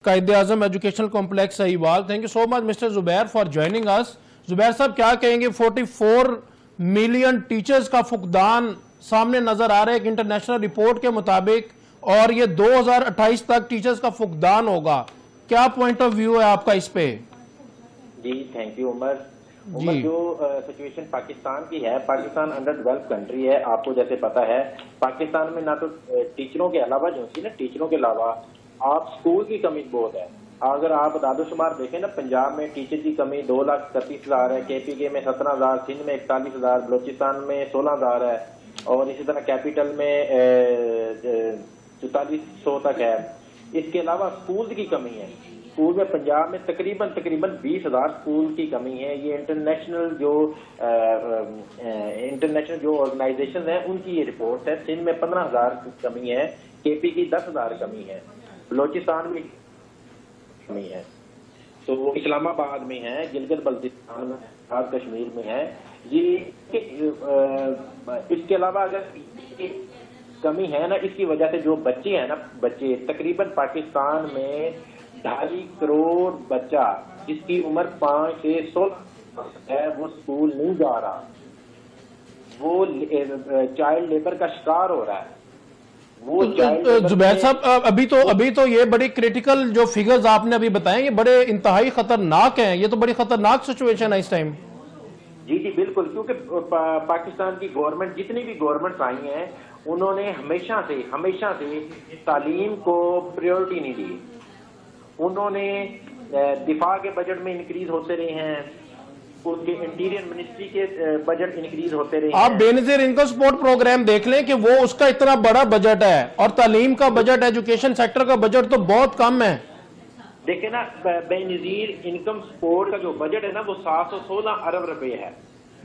قائد-اعظم educational complex Sahiwal. Thank you so much mister Zubair for joining us. Zubair sahib کیا کہیں گے؟ 44 million teachers کا فقدان سامنے نظر آ رہا ہے ایک انٹرنیشنل رپورٹ کے مطابق، اور یہ 2028 تک ٹیچرز کا فقدان ہوگا. کیا پوائنٹ آف ویو ہے آپ کا اس پہ؟ جی تھینک یو عمر. جو سچویشن پاکستان کی ہے، پاکستان انڈر ڈیولپ کنٹری ہے. آپ کو جیسے پتا ہے پاکستان میں نہ تو ٹیچروں کے علاوہ ٹیچروں کے علاوہ آپ اسکول کی کمی بہت ہے. اگر آپ اعداد و شمار دیکھیں نا، پنجاب میں ٹیچر کی کمی 2,31,000 ہے، KPK میں 17,000، سندھ میں 41,000، بلوچستان میں 16,000 ہے، اور اسی طرح کیپٹل میں 4400 تک ہے. اس کے علاوہ اسکول کی کمی ہے. اسکول میں پنجاب میں تقریباً 20,000 اسکول کی کمی ہے. یہ انٹرنیشنل جو آرگنائزیشن ہیں ان کی یہ رپورٹ ہے. سندھ میں 15,000 کی کمی ہے، KP کی 10,000 کمی ہے، بلوچستان میں کمی ہے، تو اسلام آباد میں ہے، گلگت بلتستان میں ہے، کشمیر میں ہے. یہ اس کے علاوہ اگر کمی ہے نا، اس کی وجہ سے جو بچے ہیں نا، بچے تقریباً پاکستان میں 2.5 کروڑ بچہ جس کی عمر 5 سے 16 ہے وہ اسکول نہیں جا رہا، وہ چائلڈ لیبر کا شکار ہو رہا ہے. زبیر صاحب ابھی تو یہ بڑی کریٹیکل جو فگرز آپ نے ابھی بتائیں یہ بڑے انتہائی خطرناک ہیں. یہ تو بڑی خطرناک سچویشن ہے اس ٹائم. جی بالکل، کیونکہ پاکستان کی گورنمنٹ، جتنی بھی گورنمنٹس آئی ہیں، انہوں نے ہمیشہ سے تعلیم کو پریورٹی نہیں دی. انہوں نے دفاع کے بجٹ میں انکریز ہوتے رہے ہیں، ان کے انٹیریئر منسٹری کے بجٹ انکریز ہوتے رہے ہیں. آپ بے نظیر انکم سپورٹ پروگرام دیکھ لیں کہ وہ اس کا اتنا بڑا بجٹ ہے، اور تعلیم کا بجٹ، ایجوکیشن سیکٹر کا بجٹ تو بہت کم ہے. دیکھیں نا، بے نظیر انکم سپورٹ کا جو بجٹ ہے نا وہ 716 ارب روپے ہے.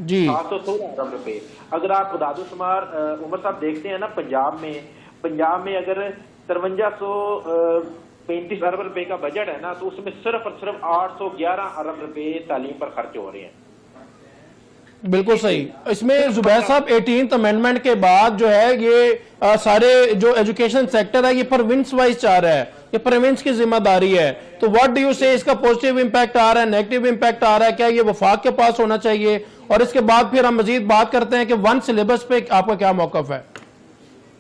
جی 716 ارب روپے. اگر آپ اعداد و شمار عمر صاحب دیکھتے ہیں نا، پنجاب میں اگر 5335 ارب روپے کا بجٹ ہے نا، تو اس میں صرف اور صرف 811 ارب روپے تعلیم پر خرچ ہو رہے ہیں. بالکل صحیح. اس میں زبیر صاحب 18th امینڈمنٹ کے بعد جو ہے یہ سارے جو ایجوکیشن سیکٹر ہے یہ پروونس وائز چاہ رہا ہے، یہ پروونس کی ذمہ داری ہے. تو واٹ ڈو یو سے اس کا پوزیٹیو امپیکٹ آ رہا ہے، نیگیٹو امپیکٹ آ رہا ہے؟ کیا یہ وفاق کے پاس ہونا چاہیے؟ اور اس کے بعد پھر ہم مزید بات کرتے ہیں کہ ون سلیبس پہ آپ کا کیا موقف ہے؟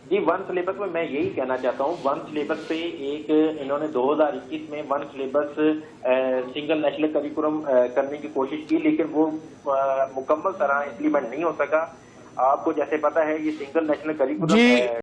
جی ون سلیبس میں یہی کہنا چاہتا ہوں. ون سلیبس پہ ایک انہوں نے 2021 میں one syllabus single national curriculum کرنے کی کوشش کی، لیکن وہ مکمل طرح امپلیمنٹ نہیں ہو سکا. آپ کو جیسے پتا ہے یہ سنگل نیشنل کریکولم